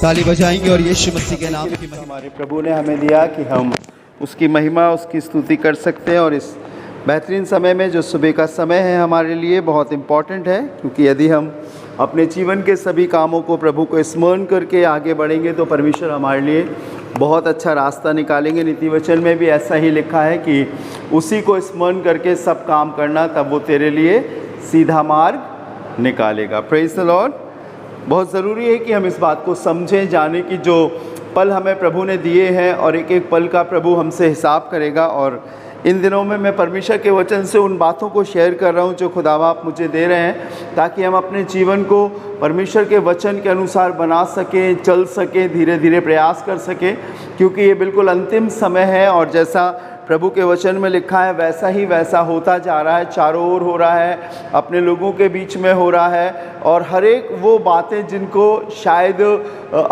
ताली बजाएंगे और यीशु मसीह के नाम की हमारे प्रभु ने हमें दिया कि हम उसकी महिमा, उसकी स्तुति कर सकते हैं। और इस बेहतरीन समय में जो सुबह का समय है हमारे लिए बहुत इम्पॉर्टेंट है, क्योंकि यदि हम अपने जीवन के सभी कामों को प्रभु को स्मरण करके आगे बढ़ेंगे तो परमेश्वर हमारे लिए बहुत अच्छा रास्ता निकालेंगे। नीति वचन में भी ऐसा ही लिखा है कि उसी को स्मरण करके सब काम करना, तब वो तेरे लिए सीधा मार्ग निकालेगा। Praise the Lord. बहुत ज़रूरी है कि हम इस बात को समझें, जाने कि जो पल हमें प्रभु ने दिए हैं और एक एक पल का प्रभु हमसे हिसाब करेगा। और इन दिनों में मैं परमेश्वर के वचन से उन बातों को शेयर कर रहा हूँ जो खुदा बाप मुझे दे रहे हैं, ताकि हम अपने जीवन को परमेश्वर के वचन के अनुसार बना सकें, चल सकें, धीरे धीरे प्रयास कर सकें, क्योंकि ये बिल्कुल अंतिम समय है। और जैसा प्रभु के वचन में लिखा है वैसा ही वैसा होता जा रहा है, चारों ओर हो रहा है, अपने लोगों के बीच में हो रहा है। और हर एक वो बातें जिनको शायद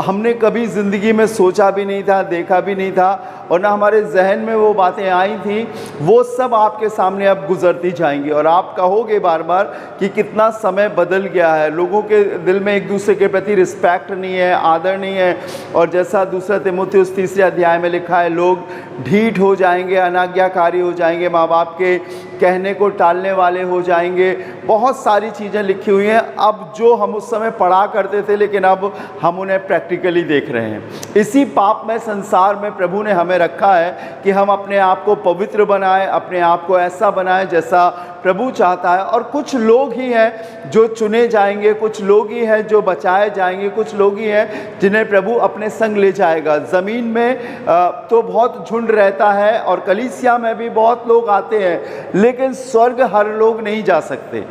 हमने कभी ज़िंदगी में सोचा भी नहीं था, देखा भी नहीं था, और ना हमारे जहन में वो बातें आई थी, वो सब आपके सामने अब गुजरती जाएंगी। और आप कहोगे बार बार कि कितना समय बदल गया है, लोगों के दिल में एक दूसरे के प्रति रिस्पेक्ट नहीं है, आदर नहीं है। और जैसा दूसरा तीमुथियुस 3 अध्याय में लिखा है, लोग ढीठ हो जाएंगे, अनाज्ञाकारी हो जाएंगे, माँ बाप के कहने को टालने वाले हो जाएंगे। बहुत सारी चीज़ें लिखी हुई हैं अब जो हम उस समय पढ़ा करते थे, लेकिन अब हम उन्हें प्रैक्टिकली देख रहे हैं। इसी पाप में संसार में प्रभु ने हमें रखा है कि हम अपने आप को पवित्र बनाएं, अपने आप को ऐसा बनाएं जैसा प्रभु चाहता है। और कुछ लोग ही हैं जो चुने जाएंगे, कुछ लोग ही हैं जो बचाए जाएंगे, कुछ लोग ही हैं जिन्हें प्रभु अपने संग ले जाएगा। ज़मीन में तो बहुत झुंड रहता है और कलीसिया में भी बहुत लोग आते हैं, लेकिन स्वर्ग हर लोग नहीं जा सकते।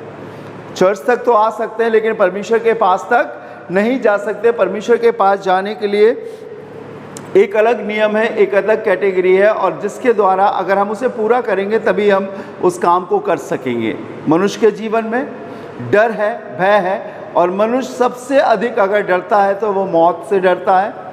चर्च तक तो आ सकते हैं, लेकिन परमेश्वर के पास तक नहीं जा सकते। परमेश्वर के पास जाने के लिए एक अलग नियम है, एक अलग कैटेगरी है, और जिसके द्वारा अगर हम उसे पूरा करेंगे तभी हम उस काम को कर सकेंगे। मनुष्य के जीवन में डर है, भय है, और मनुष्य सबसे अधिक अगर डरता है तो वो मौत से डरता है,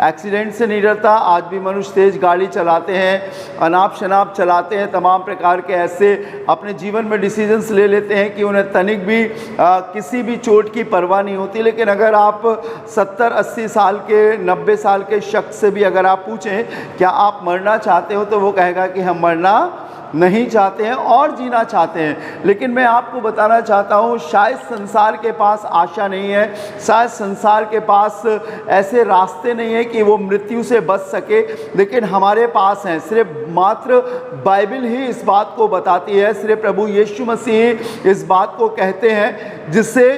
एक्सीडेंट से नहीं डरता। आज भी मनुष्य तेज गाड़ी चलाते हैं, अनाप शनाप चलाते हैं, तमाम प्रकार के ऐसे अपने जीवन में डिसीजंस ले लेते हैं कि उन्हें तनिक भी किसी भी चोट की परवाह नहीं होती। लेकिन अगर आप 70-80 साल के, 90 साल के शख्स से भी अगर आप पूछें क्या आप मरना चाहते हो, तो वो कहेगा कि हम मरना नहीं चाहते हैं और जीना चाहते हैं। लेकिन मैं आपको बताना चाहता हूँ, शायद संसार के पास आशा नहीं है, शायद संसार के पास ऐसे रास्ते नहीं है कि वो मृत्यु से बच सके, लेकिन हमारे पास हैं। सिर्फ मात्र बाइबल ही इस बात को बताती है, सिर्फ प्रभु यीशु मसीह इस बात को कहते हैं जिसे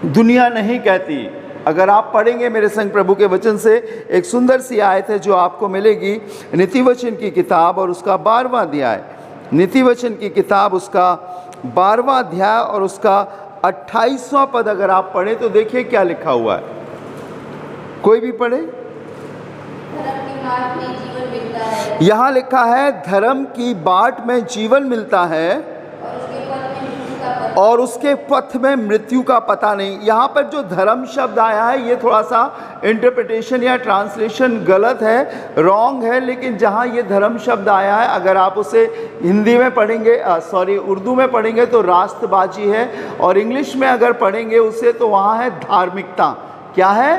दुनिया नहीं कहती। अगर आप पढ़ेंगे मेरे संग प्रभु के वचन से, एक सुंदर सी आयत है जो आपको मिलेगी नीति वचन की किताब और उसका 12वां अध्याय। नीति वचन की किताब उसका 12वां अध्याय और उसका 28वां पद अगर आप पढ़ें तो देखिए क्या लिखा हुआ है। कोई भी पढ़े। यहाँ लिखा है, धर्म की बाट में जीवन मिलता है और उसके पथ में मृत्यु का पता नहीं। यहाँ पर जो धर्म शब्द आया है ये थोड़ा सा इंटरप्रिटेशन या ट्रांसलेशन गलत है, रॉन्ग है। लेकिन जहाँ ये धर्म शब्द आया है, अगर आप उसे हिंदी में पढ़ेंगे, उर्दू में पढ़ेंगे तो राष्ट्रबाजी है, और इंग्लिश में अगर पढ़ेंगे उसे तो वहाँ है धार्मिकता। क्या है?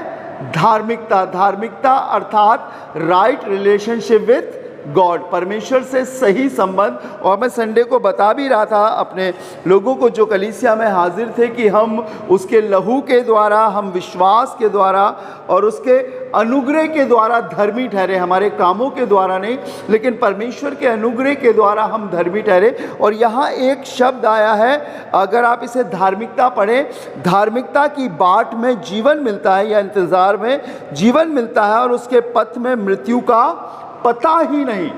धार्मिकता। धार्मिकता अर्थात राइट रिलेशनशिप विथ गॉड, परमेश्वर से सही संबंध। और मैं संडे को बता भी रहा था अपने लोगों को जो कलीसिया में हाजिर थे कि हम उसके लहू के द्वारा, हम विश्वास के द्वारा और उसके अनुग्रह के द्वारा धर्मी ठहरे, हमारे कामों के द्वारा नहीं, लेकिन परमेश्वर के अनुग्रह के द्वारा हम धर्मी ठहरे। और यहाँ एक शब्द आया है, अगर आप इसे धार्मिकता पढ़ें, धार्मिकता की बाट में जीवन मिलता है या इंतज़ार में जीवन मिलता है, और उसके पथ में मृत्यु का पता ही नहीं।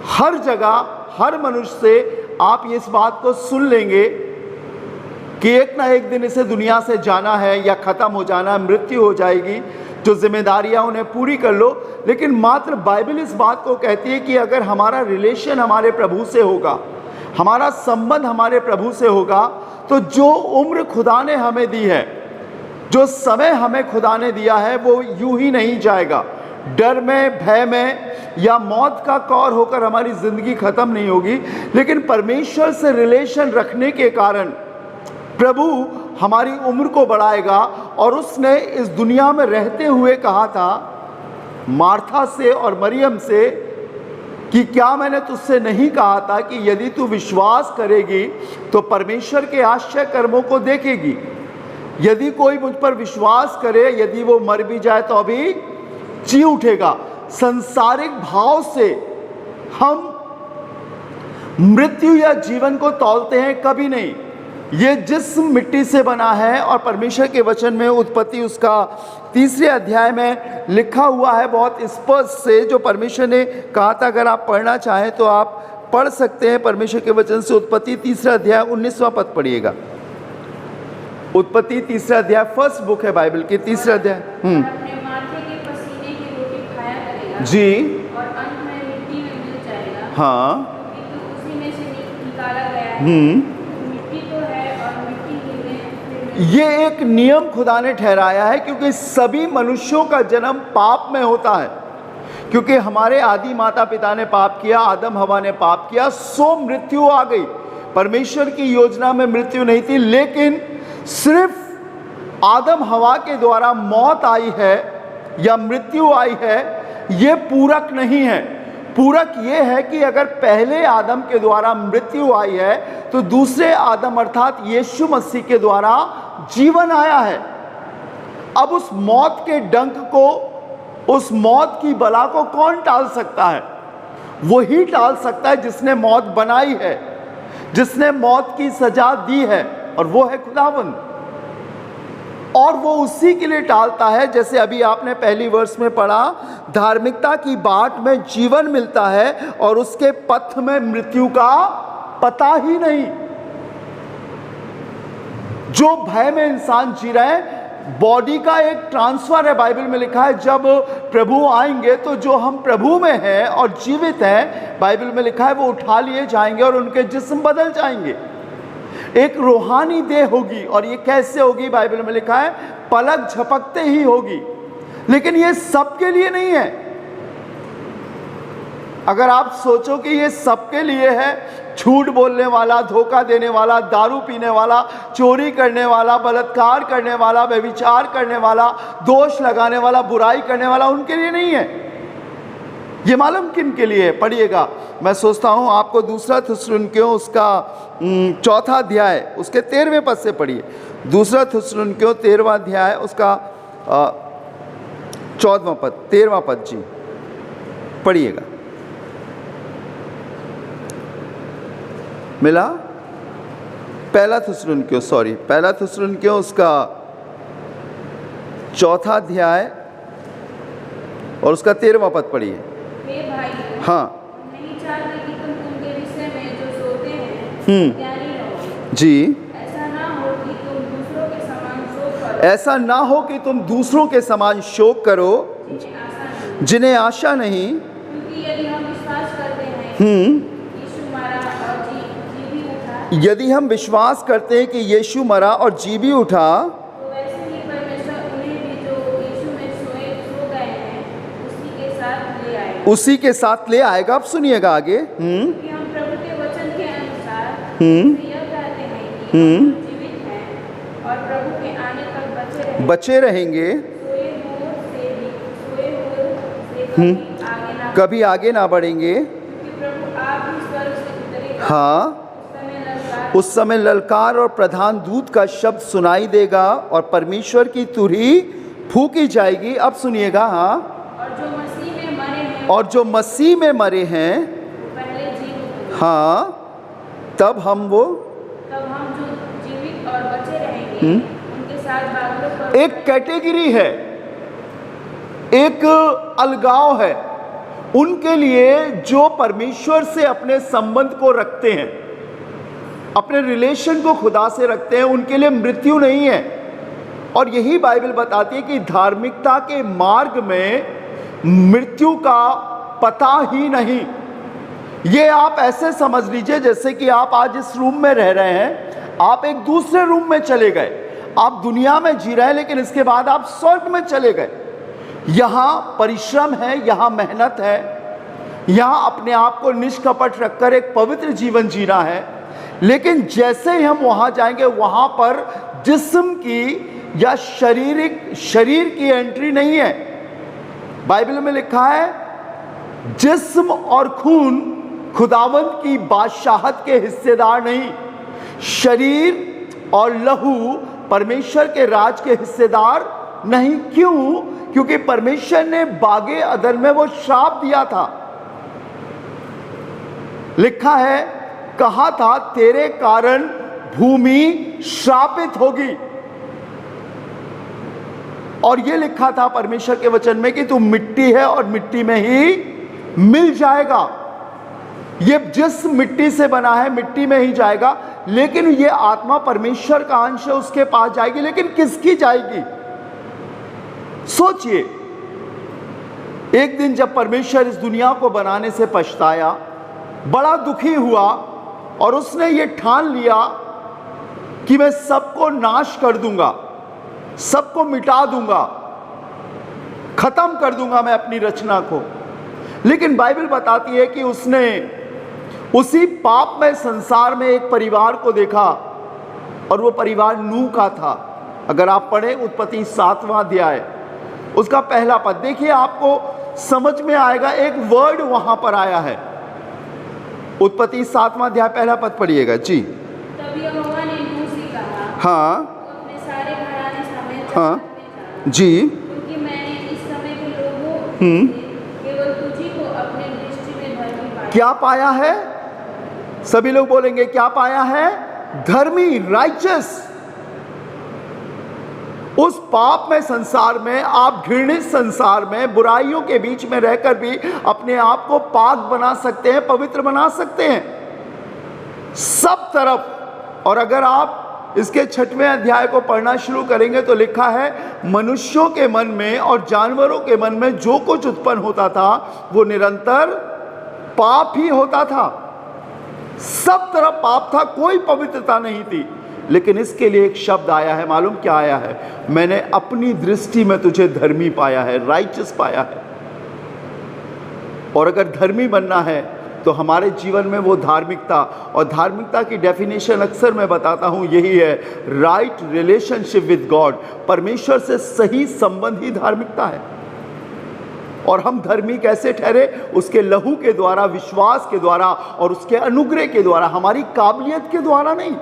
हर जगह, हर मनुष्य से आप इस बात को सुन लेंगे कि एक ना एक दिन इसे दुनिया से जाना है या ख़त्म हो जाना है, मृत्यु हो जाएगी, जो जिम्मेदारियां उन्हें पूरी कर लो। लेकिन मात्र बाइबल इस बात को कहती है कि अगर हमारा रिलेशन हमारे प्रभु से होगा, हमारा संबंध हमारे प्रभु से होगा, तो जो उम्र खुदा ने हमें दी है, जो समय हमें खुदा ने दिया है, वो यूं ही नहीं जाएगा। डर में, भय में या मौत का कौर होकर हमारी ज़िंदगी ख़त्म नहीं होगी। लेकिन परमेश्वर से रिलेशन रखने के कारण प्रभु हमारी उम्र को बढ़ाएगा और उसने इस दुनिया में रहते हुए कहा था मार्था से और मरियम से कि क्या मैंने तुझसे नहीं कहा था कि यदि तू विश्वास करेगी तो परमेश्वर के आश्चर्य कर्मों को देखेगी। यदि कोई मुझ पर विश्वास करे, यदि वो मर भी जाए तो अभी जी उठेगा। संसारिक भाव से हम मृत्यु या जीवन को तौलते हैं, कभी नहीं। ये जिस्म मिट्टी से बना है और परमेश्वर के वचन में उत्पत्ति उसका 3 अध्याय में लिखा हुआ है बहुत स्पष्ट से, जो परमेश्वर ने कहा था। अगर आप पढ़ना चाहें तो आप पढ़ सकते हैं परमेश्वर के वचन से। उत्पत्ति 3 अध्याय 19वां पद पढ़िएगा। उत्पत्ति 3 अध्याय, फर्स्ट बुक है बाइबल की, 3 अध्याय। अपने माथे के पसीने की रोटी खाया करेगा जी और अंत में मिट्टी में मिल जाएगा। हाँ, क्योंकि तू उसी में से निकाला गया है। मिट्टी तो है और मिट्टी में ये एक नियम खुदा ने ठहराया है, क्योंकि सभी मनुष्यों का जन्म पाप में होता है। क्योंकि हमारे आदि माता पिता ने पाप किया, आदम हवा ने पाप किया, सो मृत्यु आ गई। परमेश्वर की योजना में मृत्यु नहीं थी, लेकिन सिर्फ आदम हवा के द्वारा मौत आई है या मृत्यु आई है, ये पूरक नहीं है। पूरक ये है कि अगर पहले आदम के द्वारा मृत्यु आई है तो दूसरे आदम अर्थात यीशु मसीह के द्वारा जीवन आया है। अब उस मौत के डंक को, उस मौत की बला को कौन टाल सकता है? वही टाल सकता है जिसने मौत बनाई है, जिसने मौत की सजा दी है, और वो है खुदावंद। और वो उसी के लिए टालता है, जैसे अभी आपने पहली वर्ष में पढ़ा, धार्मिकता की बाट में जीवन मिलता है और उसके पथ में मृत्यु का पता ही नहीं। जो भय में इंसान जी रहा है, बॉडी का एक ट्रांसफर है, बाइबल में लिखा है जब प्रभु आएंगे तो जो हम प्रभु में हैं और जीवित हैं, बाइबल में लिखा है वो उठा लिए जाएंगे और उनके जिस्म बदल जाएंगे। एक रूहानी देह होगी, और ये कैसे होगी? बाइबल में लिखा है पलक झपकते ही होगी। लेकिन ये सबके लिए नहीं है। अगर आप सोचो कि ये सबके लिए है, झूठ बोलने वाला, धोखा देने वाला, दारू पीने वाला, चोरी करने वाला, बलात्कार करने वाला, व्यभिचार करने वाला, दोष लगाने वाला, बुराई करने वाला, उनके लिए नहीं है। ये मालूम किन के लिए है? पढ़िएगा। मैं सोचता हूँ आपको 2 थिस्सलुनीकियों उसका 4 अध्याय उसके 13वें पद से पढ़िए। 2 थिस्सलुनीकियों 13वां अध्याय उसका 14वां पद, 13वां पद जी पढ़िएगा। मिला? पहला थिस्सलुनीकियों उसका 4 अध्याय और उसका 13वां पद पढ़िए। हाँ नहीं चाहते कि तुम उनके विषय में जो सोते हैं ज्ञानी रहो। जी, ऐसा ना हो कि तुम दूसरों के समान शोक करो, ऐसा ना हो कि तुम दूसरों के समान शोक करो जिन्हें आशा नहीं। क्योंकि यदि हम विश्वास करते हैं यीशु मरा और जी भी उठा, यदि हम विश्वास करते हैं कि यीशु मरा और जी भी उठा, तो वैसे ही परमेश्वर उन्हें भी जो यीशु में सो गए हैं उसी के साथ ले आएगा। उसी के साथ ले आएगा। अब सुनिएगा आगे। कि हम प्रभु के वचन के अनुसार यह कहते हैं कि हम जीवित हैं और प्रभु के आने तक बचे रहेंगे, सोए हुए से कभी आगे ना बढ़ेंगे। क्योंकि प्रभु आप ही स्वर्ग से उतरेगा। हाँ, उस समय ललकार और प्रधान दूत का शब्द सुनाई देगा और परमेश्वर की तुरही फूकी जाएगी। अब सुनिएगा। हाँ, और जो मसीह में मरे हैं पहले जीवित, हाँ, तब हम जो जीवित और बचे रहेंगे उनके साथ बादलों पर। एक कैटेगरी है, एक अलगाव है उनके लिए जो परमेश्वर से अपने संबंध को रखते हैं, अपने रिलेशन को खुदा से रखते हैं, उनके लिए मृत्यु नहीं है। और यही बाइबल बताती है कि धार्मिकता के मार्ग में मृत्यु का पता ही नहीं। ये आप ऐसे समझ लीजिए जैसे कि आप आज इस रूम में रह रहे हैं, आप एक दूसरे रूम में चले गए, आप दुनिया में जी रहे हैं, लेकिन इसके बाद आप स्वर्ग में चले गए। यहाँ परिश्रम है, यहाँ मेहनत है, यहाँ अपने आप को निष्कपट रखकर एक पवित्र जीवन जीना है। लेकिन जैसे ही हम वहाँ जाएंगे, वहाँ पर जिस्म की या शरीर की एंट्री नहीं है। बाइबल में लिखा है जिस्म और खून खुदावंद की बादशाहत के हिस्सेदार नहीं, शरीर और लहू परमेश्वर के राज के हिस्सेदार नहीं। क्यों? क्योंकि परमेश्वर ने बागे अदन में वो श्राप दिया था। लिखा है, कहा था तेरे कारण भूमि श्रापित होगी, और ये लिखा था परमेश्वर के वचन में कि तू मिट्टी है और मिट्टी में ही मिल जाएगा। ये जिस मिट्टी से बना है मिट्टी में ही जाएगा, लेकिन ये आत्मा परमेश्वर का अंश है, उसके पास जाएगी। लेकिन किसकी जाएगी? सोचिए, एक दिन जब परमेश्वर इस दुनिया को बनाने से पछताया, बड़ा दुखी हुआ और उसने ये ठान लिया कि मैं सबको नाश कर दूंगा, सबको मिटा दूंगा, खत्म कर दूंगा मैं अपनी रचना को। लेकिन बाइबल बताती है कि उसने उसी पाप में संसार में एक परिवार को देखा, और वो परिवार नूह का था। अगर आप पढ़ें उत्पत्ति 7वां अध्याय, उसका पहला पद देखिए, आपको समझ में आएगा। एक वर्ड वहां पर आया है। उत्पत्ति 7वां अध्याय पहला पद पढ़िएगा जी। तब यहोवा ने नूह से कहा, हाँ तू अपने सारे घराने समेत हाँ जंगल में जा, जी। क्योंकि मैंने इस समय के लोगों से केवल तुझी को अपने दृष्टि में धर्मी पाया। क्या पाया है? सभी लोग बोलेंगे क्या पाया है? धर्मी, राइचस। उस पाप में संसार में, आप घृणित संसार में, बुराइयों के बीच में रहकर भी अपने आप को पाक बना सकते हैं, पवित्र बना सकते हैं सब तरफ। और अगर आप इसके 6वें अध्याय को पढ़ना शुरू करेंगे तो लिखा है, मनुष्यों के मन में और जानवरों के मन में जो कुछ उत्पन्न होता था वो निरंतर पाप ही होता था। सब तरफ पाप था, कोई पवित्रता नहीं थी। लेकिन इसके लिए एक शब्द आया है, मालूम क्या आया है? मैंने अपनी दृष्टि में तुझे धर्मी पाया है, राइचस पाया है। और अगर धर्मी बनना है तो हमारे जीवन में वो धार्मिकता, और धार्मिकता की डेफिनेशन अक्सर मैं बताता हूँ यही है, राइट रिलेशनशिप विद गॉड। परमेश्वर से सही संबंध ही धार्मिकता है। और हम धर्मी कैसे ठहरे? उसके लहू के द्वारा, विश्वास के द्वारा और उसके अनुग्रह के द्वारा, हमारी काबिलियत के द्वारा नहीं।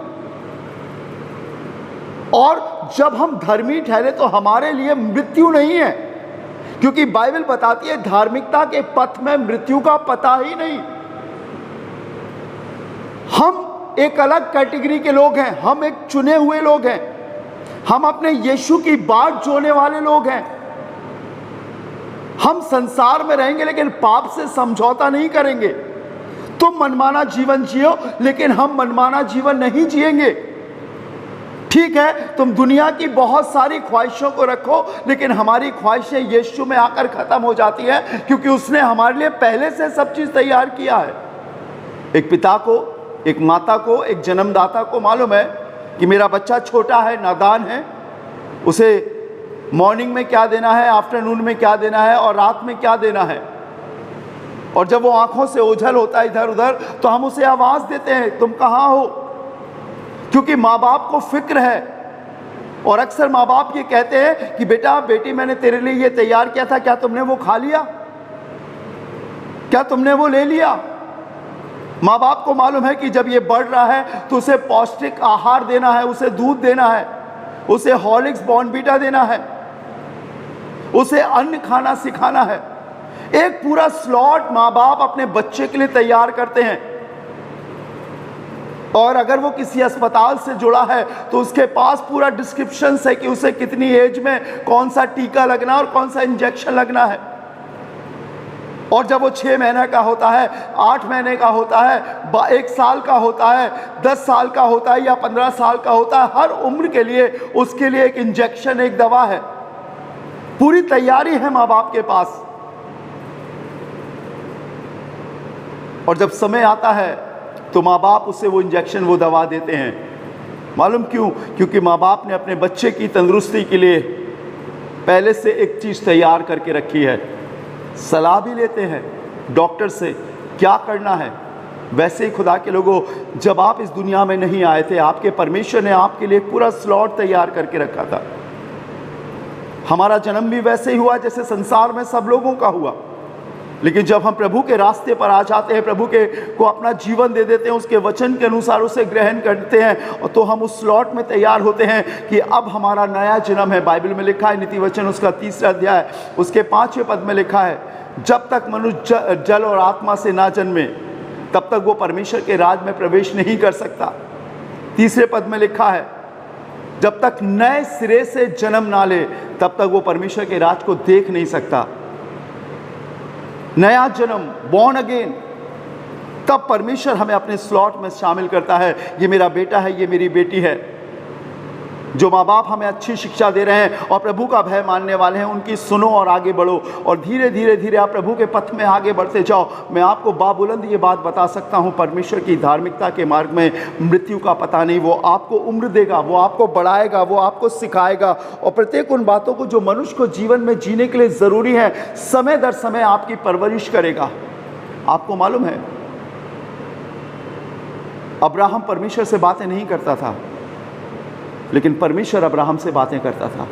और जब हम धर्मी ठहरे तो हमारे लिए मृत्यु नहीं है, क्योंकि बाइबल बताती है धार्मिकता के पथ में मृत्यु का पता ही नहीं। हम एक अलग कैटेगरी के लोग हैं, हम एक चुने हुए लोग हैं, हम अपने यीशु की बाट जोने वाले लोग हैं। हम संसार में रहेंगे लेकिन पाप से समझौता नहीं करेंगे। तुम मनमाना जीवन जियो, लेकिन हम मनमाना जीवन नहीं जिएंगे। ठीक है, तुम दुनिया की बहुत सारी ख्वाहिशों को रखो, लेकिन हमारी ख्वाहिशें यीशु में आकर खत्म हो जाती है, क्योंकि उसने हमारे लिए पहले से सब चीज तैयार किया है। एक पिता को, एक माता को, एक जन्मदाता को मालूम है कि मेरा बच्चा छोटा है, नादान है, उसे मॉर्निंग में क्या देना है, आफ्टरनून में क्या देना है और रात में क्या देना है। और जब वो आंखों से ओझल होता है इधर उधर, तो हम उसे आवाज देते हैं, तुम कहाँ हो? क्योंकि माँ बाप को फिक्र है। और अक्सर माँ बाप ये कहते हैं कि बेटा बेटी मैंने तेरे लिए ये तैयार किया था, क्या तुमने वो खा लिया? क्या तुमने वो ले लिया? माँ बाप को मालूम है कि जब ये बढ़ रहा है तो उसे पौष्टिक आहार देना है, उसे दूध देना है, उसे हॉर्लिक्स बॉर्नवीटा देना है, उसे अन्न खाना सिखाना है। एक पूरा स्लॉट माँ बाप अपने बच्चे के लिए तैयार करते हैं। और अगर वो किसी अस्पताल से जुड़ा है तो उसके पास पूरा डिस्क्रिप्शन है कि उसे कितनी एज में कौन सा टीका लगना और कौन सा इंजेक्शन लगना है। और जब वो 6 महीने का होता है, 8 महीने का होता है, 1 साल का होता है, 10 साल का होता है या 15 साल का होता है, हर उम्र के लिए उसके लिए एक इंजेक्शन, एक दवा है। पूरी तैयारी है माँ बाप के पास। और जब समय आता है तो माँ बाप उसे वो इंजेक्शन, वो दवा देते हैं। मालूम क्यों? क्योंकि माँ बाप ने अपने बच्चे की तंदुरुस्ती के लिए पहले से एक चीज़ तैयार करके रखी है। सलाह भी लेते हैं डॉक्टर से क्या करना है। वैसे ही खुदा के लोगों, जब आप इस दुनिया में नहीं आए थे, आपके परमेश्वर ने आपके लिए पूरा स्लॉट तैयार करके रखा था। हमारा जन्म भी वैसे ही हुआ जैसे संसार में सब लोगों का हुआ, लेकिन जब हम प्रभु के रास्ते पर आ जाते हैं, प्रभु के को अपना जीवन दे देते हैं, उसके वचन के अनुसार उसे ग्रहण करते हैं, और तो हम उस स्लॉट में तैयार होते हैं कि अब हमारा नया जन्म है। बाइबल में लिखा है, नीति वचन उसका 3 अध्याय उसके 5वें पद में लिखा है, जब तक मनुष्य जल और आत्मा से ना जन्मे तब तक वो परमेश्वर के राज में प्रवेश नहीं कर सकता। 3 पद में लिखा है, जब तक नए सिरे से जन्म ना ले तब तक वो परमेश्वर के राज को देख नहीं सकता। नया जन्म, बॉर्न अगेन, तब परमेश्वर हमें अपने स्लॉट में शामिल करता है। ये मेरा बेटा है, ये मेरी बेटी है। जो माँ बाप हमें अच्छी शिक्षा दे रहे हैं और प्रभु का भय मानने वाले हैं, उनकी सुनो और आगे बढ़ो, और धीरे धीरे धीरे आप प्रभु के पथ में आगे बढ़ते जाओ। मैं आपको बाबुलंद ये बात बता सकता हूँ, परमेश्वर की धार्मिकता के मार्ग में मृत्यु का पता नहीं। वो आपको उम्र देगा, वो आपको बढ़ाएगा, वो आपको सिखाएगा, और प्रत्येक उन बातों को जो मनुष्य को जीवन में जीने के लिए ज़रूरी है, समय दर समय आपकी परवरिश करेगा। आपको मालूम है, अब्राहम परमेश्वर से बातें नहीं करता था, लेकिन परमेश्वर अब्राहम से बातें करता था।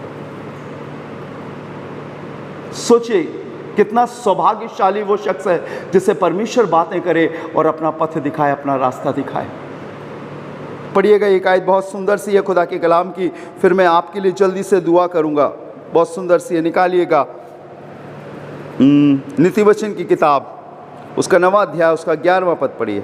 सोचिए कितना सौभाग्यशाली वो शख्स है जिसे परमेश्वर बातें करे और अपना पथ दिखाए, अपना रास्ता दिखाए। पढ़िएगा एक आयत बहुत सुंदर सी है खुदा के कलाम की, फिर मैं आपके लिए जल्दी से दुआ करूंगा। बहुत सुंदर सी है, निकालिएगा नीति वचन की किताब, उसका 9वां अध्याय उसका 11वां पद पढ़िए।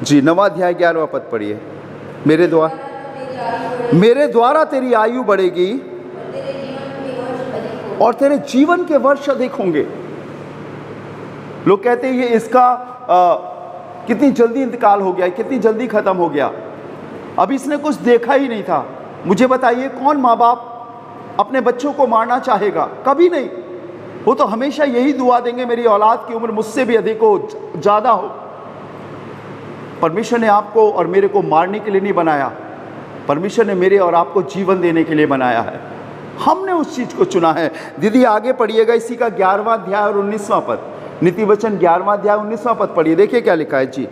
जी, 9वां अध्याय 11वां पद पढ़िए। मेरे द्वारा तेरी आयु बढ़ेगी और तेरे जीवन के वर्ष अधिक होंगे। लोग कहते हैं ये इसका कितनी जल्दी इंतकाल हो गया, कितनी जल्दी खत्म हो गया, अभी इसने कुछ देखा ही नहीं था। मुझे बताइए, कौन माँ बाप अपने बच्चों को मारना चाहेगा? कभी नहीं। वो तो हमेशा यही दुआ देंगे, मेरी औलाद की उम्र मुझसे भी अधिक हो, ज़्यादा हो। परमेश्वर ने आपको और मेरे को मारने के लिए नहीं बनाया, परमेश्वर ने मेरे और आपको जीवन देने के लिए बनाया है। हमने उस चीज़ को चुना है। दीदी आगे पढ़िएगा, इसी का 11वां अध्याय और 19वां पद, नीति वचन 11वां अध्याय 19वां पद पढ़िए। देखिए क्या लिखा है जी।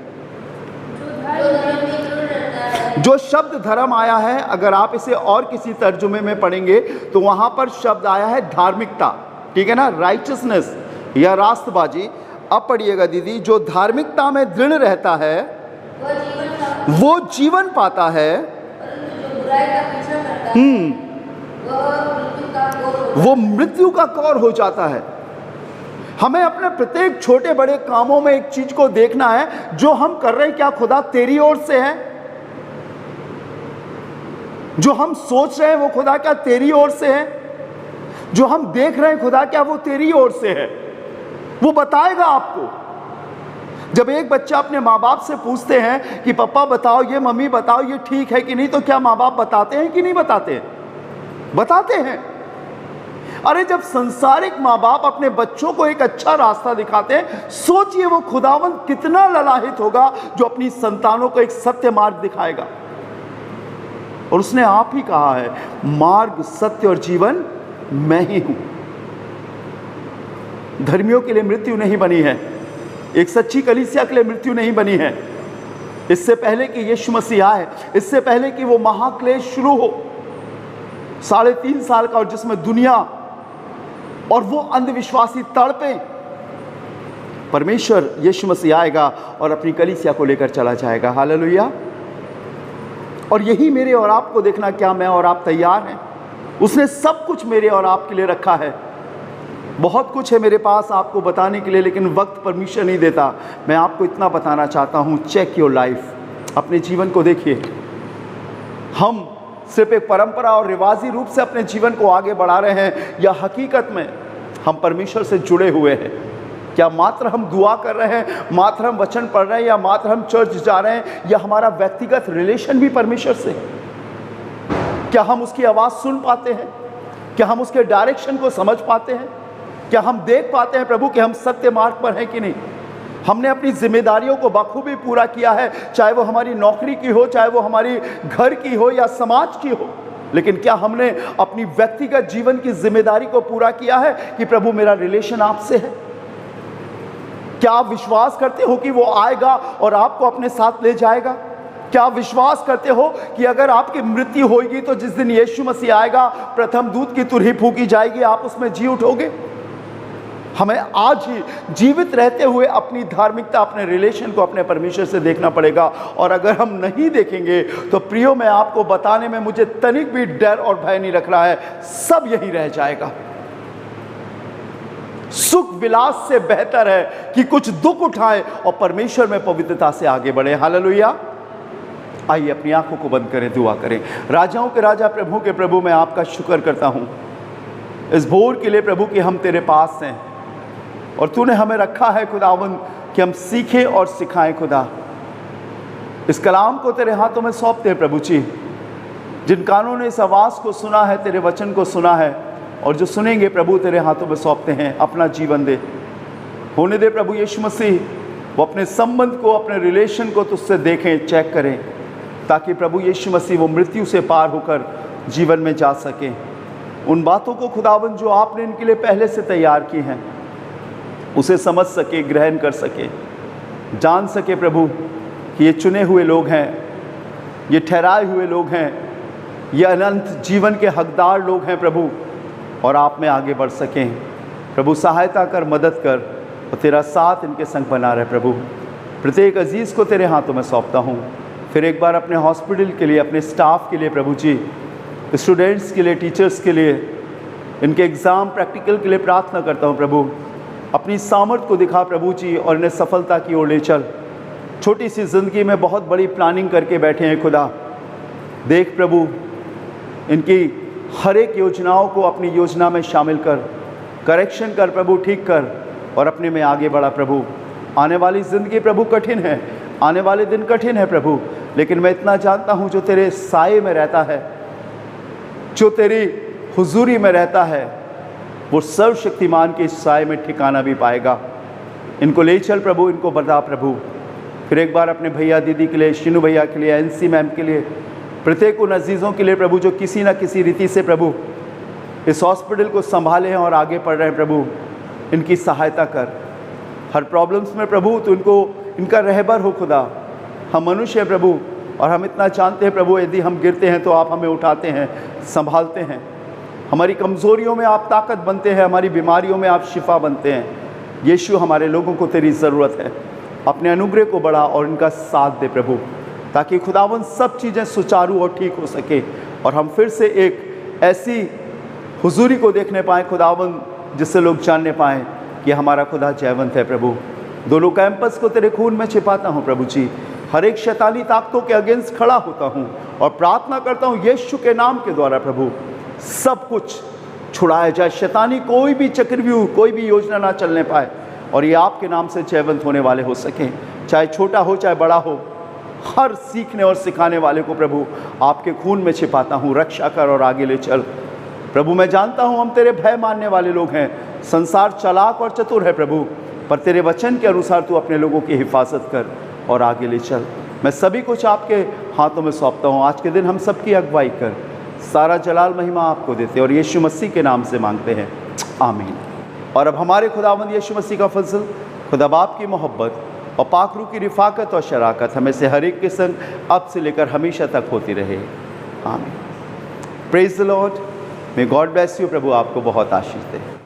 जो शब्द धर्म आया है, अगर आप इसे और किसी तर्जुमे में पढ़ेंगे तो वहां पर शब्द आया है धार्मिकता, ठीक है ना, राइचसनेस या रास्तबाजी। अब पढ़िएगा दीदी, जो धार्मिकता में दृढ़ रहता है वो जीवन पाता है, वो मृत्यु का कौर हो जाता है। हमें अपने प्रत्येक छोटे बड़े कामों में एक चीज को देखना है, जो हम कर रहे हैं क्या खुदा तेरी ओर से है? जो हम सोच रहे हैं वो खुदा क्या तेरी ओर से है? जो हम देख रहे हैं खुदा क्या वो तेरी ओर से है? वो बताएगा आपको। जब एक बच्चा अपने माँ बाप से पूछते हैं कि पापा बताओ ये, मम्मी बताओ ये ठीक है कि नहीं, तो क्या माँ बाप बताते हैं कि नहीं बताते हैं? बताते हैं। अरे जब संसारिक माँ बाप अपने बच्चों को एक अच्छा रास्ता दिखाते हैं, सोचिए वो खुदावंत कितना ललाहित होगा जो अपनी संतानों को एक सत्य मार्ग दिखाएगा। और उसने आप ही कहा है, मार्ग सत्य और जीवन मैं ही हूं। धर्मियों के लिए मृत्यु नहीं बनी है, एक सच्ची कलीसिया के लिए मृत्यु नहीं बनी है। इससे पहले कि यीशु मसीह आए, इससे पहले कि वो महाक्लेश शुरू हो 3.5 साल का, और जिसमें दुनिया और वो अंधविश्वासी तड़पे, परमेश्वर यीशु मसीह आएगा और अपनी कलीसिया को लेकर चला जाएगा। हालेलुया। और यही मेरे और आपको देखना, क्या मैं और आप तैयार हैं? उसने सब कुछ मेरे और आपके लिए रखा है। बहुत कुछ है मेरे पास आपको बताने के लिए, लेकिन वक्त परमिशन नहीं देता। मैं आपको इतना बताना चाहता हूँ, चेक योर लाइफ, अपने जीवन को देखिए। हम सिर्फ एक परंपरा और रिवाजी रूप से अपने जीवन को आगे बढ़ा रहे हैं, या हकीकत में हम परमेश्वर से जुड़े हुए हैं? क्या मात्र हम दुआ कर रहे हैं, मात्र हम वचन पढ़ रहे हैं, या मात्र हम चर्च जा रहे हैं, या हमारा व्यक्तिगत रिलेशन भी परमेश्वर से? क्या हम उसकी आवाज़ सुन पाते हैं? क्या हम उसके डायरेक्शन को समझ पाते हैं? क्या हम देख पाते हैं प्रभु कि हम सत्य मार्ग पर हैं कि नहीं? हमने अपनी जिम्मेदारियों को बखूबी पूरा किया है, चाहे वो हमारी नौकरी की हो, चाहे वो हमारी घर की हो या समाज की हो। लेकिन क्या हमने अपनी व्यक्तिगत जीवन की जिम्मेदारी को पूरा किया है कि प्रभु मेरा रिलेशन आपसे है? क्या आप विश्वास करते हो कि वो आएगा और आपको अपने साथ ले जाएगा? क्या विश्वास करते हो कि अगर आपकी मृत्यु होगी तो जिस दिन यीशु मसीह आएगा, प्रथम दूत की तुरही फूकी जाएगी, आप उसमें जी उठोगे? हमें आज ही जीवित रहते हुए अपनी धार्मिकता, अपने रिलेशन को अपने परमेश्वर से देखना पड़ेगा। और अगर हम नहीं देखेंगे तो प्रियो, मैं आपको बताने में मुझे तनिक भी डर और भय नहीं रख रहा है, सब यही रह जाएगा। सुख विलास से बेहतर है कि कुछ दुख उठाएं और परमेश्वर में पवित्रता से आगे बढ़े। हालेलुया। आइए अपनी आंखों को बंद करें, दुआ करें। राजाओं के राजा, प्रभु के प्रभु, मैं आपका शुक्र करता हूं इस भोर के लिए प्रभु कि हम तेरे पास हैं और तूने हमें रखा है खुदावन कि हम सीखें और सिखाएं। खुदा, इस कलाम को तेरे हाथों में सौंपते हैं प्रभु जी। जिन कानों ने इस आवाज़ को सुना है, तेरे वचन को सुना है, और जो सुनेंगे प्रभु, तेरे हाथों में सौंपते हैं। अपना जीवन दे, होने दे प्रभु यीशु मसीह, वो अपने संबंध को, अपने रिलेशन को तुझसे देखें, चेक करें, ताकि प्रभु यीशु मसीह वो मृत्यु से पार होकर जीवन में जा सके। उन बातों को खुदावन जो आपने इनके लिए पहले से तैयार की हैं, उसे समझ सके, ग्रहण कर सके, जान सके प्रभु कि ये चुने हुए लोग हैं, ये ठहराए हुए लोग हैं, ये अनंत जीवन के हकदार लोग हैं प्रभु, और आप में आगे बढ़ सकें। प्रभु सहायता कर, मदद कर, और तेरा साथ इनके संग बना रहे प्रभु। प्रत्येक अजीज़ को तेरे हाथों में सौंपता हूँ। फिर एक बार अपने हॉस्पिटल के लिए, अपने स्टाफ के लिए प्रभु जी, स्टूडेंट्स के लिए, टीचर्स के लिए, इनके एग्ज़ाम प्रैक्टिकल के लिए प्रार्थना करता हूँ प्रभु। अपनी सामर्थ को दिखा प्रभु जी, और इन्हें सफलता की ओर ले चल। छोटी सी ज़िंदगी में बहुत बड़ी प्लानिंग करके बैठे हैं खुदा। देख प्रभु, इनकी हर एक योजनाओं को अपनी योजना में शामिल कर, करेक्शन कर प्रभु, ठीक कर, और अपने में आगे बढ़ा प्रभु। आने वाली ज़िंदगी प्रभु कठिन है, आने वाले दिन कठिन है प्रभु, लेकिन मैं इतना जानता हूँ जो तेरे साए में रहता है, जो तेरी हुजूरी में रहता है, वो सर्वशक्तिमान के साए में ठिकाना भी पाएगा। इनको ले चल प्रभु, इनको बता प्रभु। फिर एक बार अपने भैया दीदी के लिए, शिनू भैया के लिए, एनसी मैम के लिए, प्रत्येक उन अजीज़ों के लिए प्रभु जो किसी न किसी रीति से प्रभु इस हॉस्पिटल को संभाले हैं और आगे बढ़ रहे हैं प्रभु, इनकी सहायता कर। हर प्रॉब्लम्स में प्रभु तो इनका रहबर हो खुदा। हम मनुष्य हैं प्रभु, और हम इतना जानते हैं प्रभु, यदि हम गिरते हैं तो आप हमें उठाते हैं, संभालते हैं। हमारी कमज़ोरियों में आप ताकत बनते हैं, हमारी बीमारियों में आप शिफा बनते हैं। यीशु, हमारे लोगों को तेरी ज़रूरत है। अपने अनुग्रह को बढ़ा और इनका साथ दे प्रभु, ताकि खुदावन सब चीज़ें सुचारू और ठीक हो सके, और हम फिर से एक ऐसी हुजूरी को देखने पाएँ खुदावन, जिससे लोग जानने पाएँ कि हमारा खुदा जयवंत है प्रभु। दोनों कैंपस को तेरे खून में छिपाता हूँ प्रभु जी। हर एक शैतानी ताकतों के अगेंस्ट खड़ा होता हूँ और प्रार्थना करता हूँ यीशु के नाम के द्वारा प्रभु, सब कुछ छुड़ाया जाए। शैतानी कोई भी चक्रव्यूह, कोई भी योजना ना चलने पाए, और ये आपके नाम से जयवंत होने वाले हो सकें। चाहे छोटा हो चाहे बड़ा हो, हर सीखने और सिखाने वाले को प्रभु आपके खून में छिपाता हूँ। रक्षा कर और आगे ले चल प्रभु। मैं जानता हूँ हम तेरे भय मानने वाले लोग हैं। संसार चालाक और चतुर है प्रभु, पर तेरे वचन के अनुसार तू अपने लोगों की हिफाजत कर और आगे ले चल। मैं सभी कुछ आपके हाथों में सौंपता हूँ। आज के दिन हम सबकी अगुवाई कर। सारा जलाल महिमा आपको देते और यीशु मसीह के नाम से मांगते हैं, आमीन। और अब हमारे खुदावंद यीशु मसीह का फजल, खुदा बाप की मोहब्बत और पाक रूह की रिफाकत और शराकत हमें से हर एक के संग अब से लेकर हमेशा तक होती रहे, आमीन। Praise the lord. May God bless you. प्रभु आपको बहुत आशीष दे।